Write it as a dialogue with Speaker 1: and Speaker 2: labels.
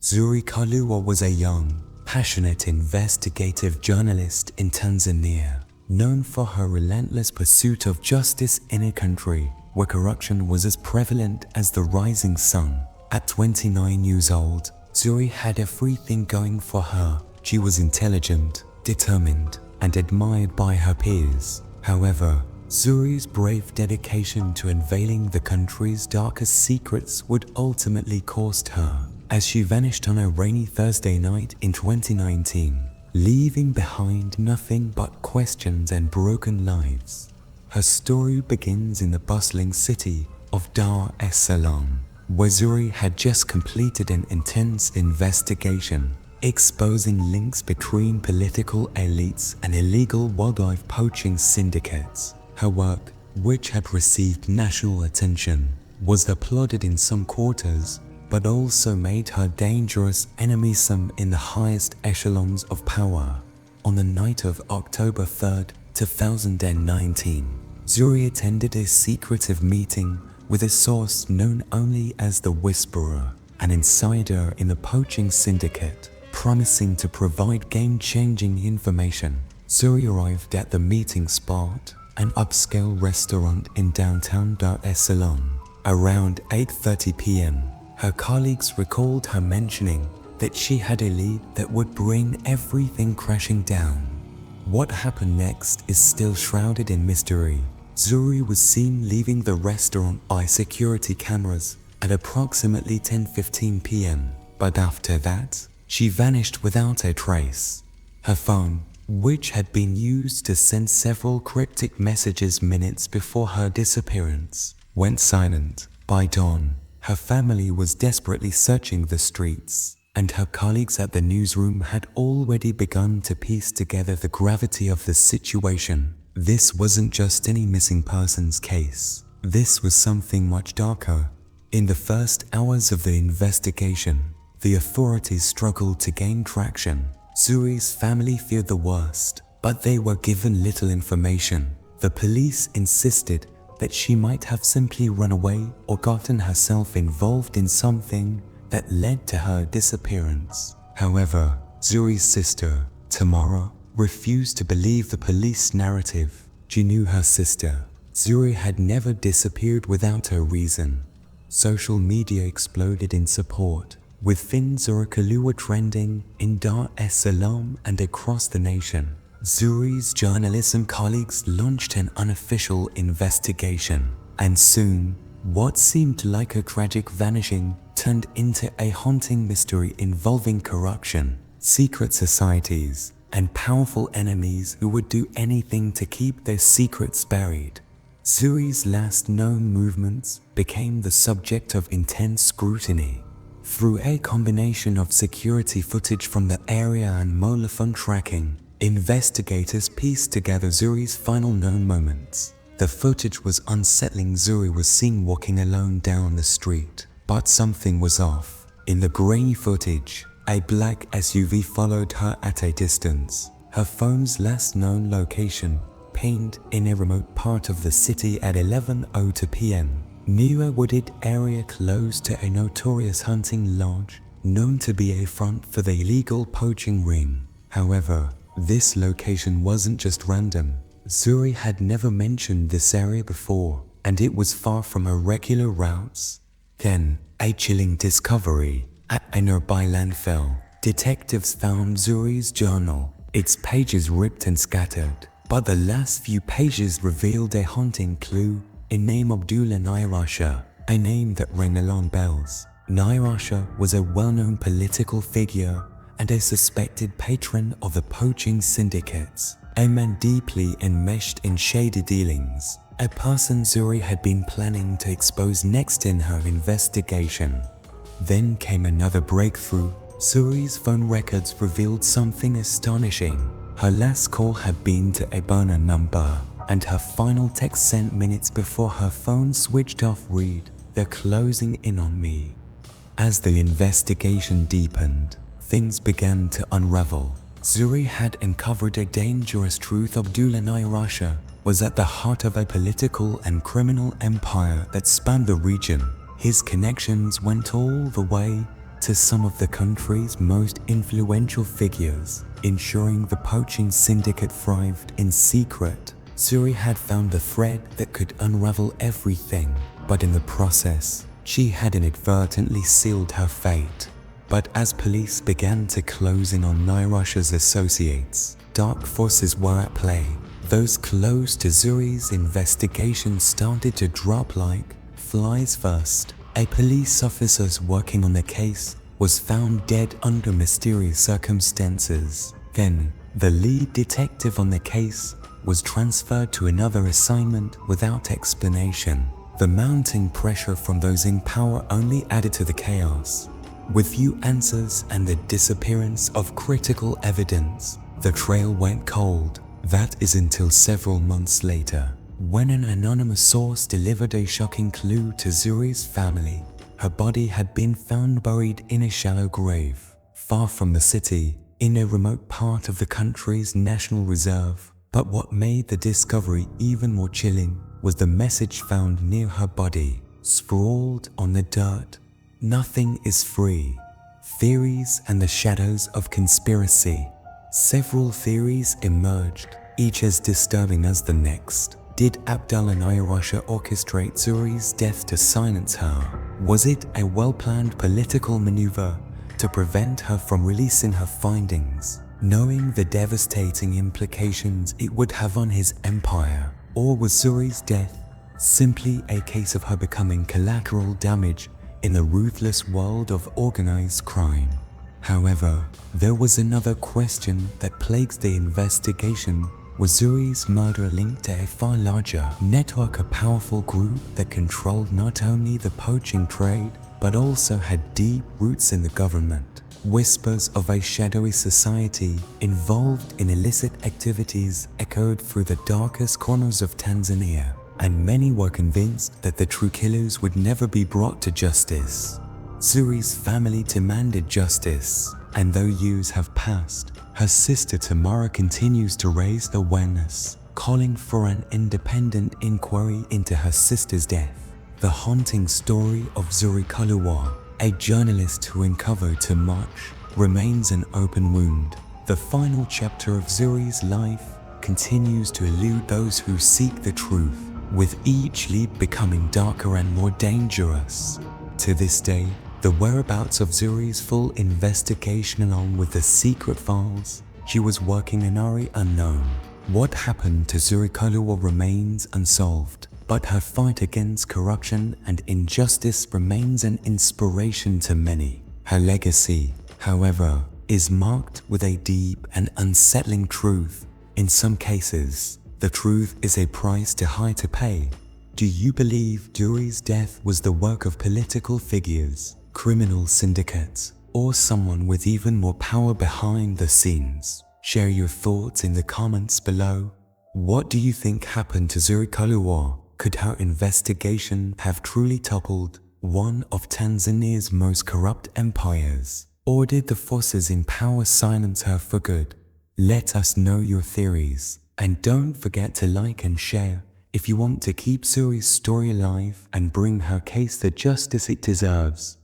Speaker 1: Zuhri Kalura was a young, passionate investigative journalist in Tanzania, known for her relentless pursuit of justice in a country where corruption was as prevalent as the rising sun. At 29 years old, Zuhri had everything going for her. She was intelligent, determined, and admired by her peers. However, Zuhri's brave dedication to unveiling the country's darkest secrets would ultimately cost her, as she vanished on a rainy Thursday night in 2019, leaving behind nothing but questions and broken lives. Her story begins in the bustling city of Dar es Salaam, where Zuhri had just completed an intense investigation, exposing links between political elites and illegal wildlife poaching syndicates. Her work, which had received national attention, was applauded in some quarters, but also made her dangerous enemy-some in the highest echelons of power. On the night of October 3, 2019, Zuhri attended a secretive meeting with a source known only as the Whisperer, an insider in the poaching syndicate, promising to provide game-changing information. Zuhri arrived at the meeting spot, an upscale restaurant in downtown Dar es Salaam, around 8:30 p.m. Her colleagues recalled her mentioning that she had a lead that would bring everything crashing down. What happened next is still shrouded in mystery. Zuhri was seen leaving the restaurant by security cameras at approximately 10:15 p.m., but after that, she vanished without a trace. Her phone, which had been used to send several cryptic messages minutes before her disappearance, went silent. By dawn, her family was desperately searching the streets, and her colleagues at the newsroom had already begun to piece together the gravity of the situation. This wasn't just any missing persons case. This was something much darker. In the first hours of the investigation, the authorities struggled to gain traction. Zuhri's family feared the worst, but they were given little information. The police insisted that she might have simply run away or gotten herself involved in something that led to her disappearance. However, Zuhri's sister, Tamara, refused to believe the police narrative. She knew her sister, Zuhri, had never disappeared without a reason. Social media exploded in support, with Zuhri Kalura trending in Dar es Salaam and across the nation. Zuhri's journalism colleagues launched an unofficial investigation, and soon, what seemed like a tragic vanishing turned into a haunting mystery involving corruption, secret societies, and powerful enemies who would do anything to keep their secrets buried. Zuhri's last known movements became the subject of intense scrutiny. Through a combination of security footage from the area and mobile phone tracking, investigators pieced together Zuhri's final known moments. The footage was unsettling. Zuhri was seen walking alone down the street, but something was off. In the grainy footage, a black SUV followed her at a distance. Her phone's last known location, pinged in a remote part of the city at 11:02 p.m. near a wooded area close to a notorious hunting lodge known to be a front for the illegal poaching ring. However, this location wasn't just random. Zuhri had never mentioned this area before, and it was far from her regular routes. Then, a chilling discovery. At a nearby landfill, detectives found Zuhri's journal, its pages ripped and scattered, but the last few pages revealed a haunting clue: a name, Abdullah Nairasha, a name that rang alarm bells. Nairasha was a well-known political figure and a suspected patron of the poaching syndicates, a man deeply enmeshed in shady dealings, a person Zuhri had been planning to expose next in her investigation. Then came another breakthrough. Zuhri's phone records revealed something astonishing. Her last call had been to a burner number, and her final text sent minutes before her phone switched off read, "They're closing in on me." As the investigation deepened, things began to unravel. Zuhri had uncovered a dangerous truth: Abdullah Nairasha was at the heart of a political and criminal empire that spanned the region. His connections went all the way to some of the country's most influential figures, ensuring the poaching syndicate thrived in secret. Zuhri had found the thread that could unravel everything, but in the process, she had inadvertently sealed her fate. But as police began to close in on Nairasha's associates, dark forces were at play. Those close to Zuhri's investigation started to drop like flies. First, a police officer working on the case was found dead under mysterious circumstances. Then, the lead detective on the case was transferred to another assignment without explanation. The mounting pressure from those in power only added to the chaos. With few answers and the disappearance of critical evidence, the trail went cold. That is until several months later, when an anonymous source delivered a shocking clue to Zuhri's family. Her body had been found buried in a shallow grave, far from the city, in a remote part of the country's national reserve. But what made the discovery even more chilling was the message found near her body, sprawled on the dirt. Nothing is free. Theories and the shadows of conspiracy. Several theories emerged, each as disturbing as the next. Did Abdullah Nairasha orchestrate Zuhri's death to silence her? Was it a well-planned political maneuver to prevent her from releasing her findings, knowing the devastating implications it would have on his empire? Or was Zuhri's death simply a case of her becoming collateral damage in the ruthless world of organized crime? However, there was another question that plagues the investigation. Was Zuhri's murder linked to a far larger network, a powerful group that controlled not only the poaching trade, but also had deep roots in the government? Whispers of a shadowy society involved in illicit activities echoed through the darkest corners of Tanzania, and many were convinced that the true killers would never be brought to justice. Zuhri's family demanded justice, and though years have passed, her sister Tamara continues to raise awareness, calling for an independent inquiry into her sister's death. The haunting story of Zuhri Kalura, a journalist who uncovered too much, remains an open wound. The final chapter of Zuhri's life continues to elude those who seek the truth, with each lead becoming darker and more dangerous. To this day, the whereabouts of Zuhri's full investigation, along with the secret files she was working in, are unknown. What happened to Zuhri Kalura remains unsolved, but her fight against corruption and injustice remains an inspiration to many. Her legacy, however, is marked with a deep and unsettling truth. In some cases, the truth is a price too high to pay. Do you believe Zuhri's death was the work of political figures, criminal syndicates, or someone with even more power behind the scenes? Share your thoughts in the comments below. What do you think happened to Zuhri Kalura? Could her investigation have truly toppled one of Tanzania's most corrupt empires? Or did the forces in power silence her for good? Let us know your theories, and don't forget to like and share if you want to keep Zuhri's story alive and bring her case the justice it deserves.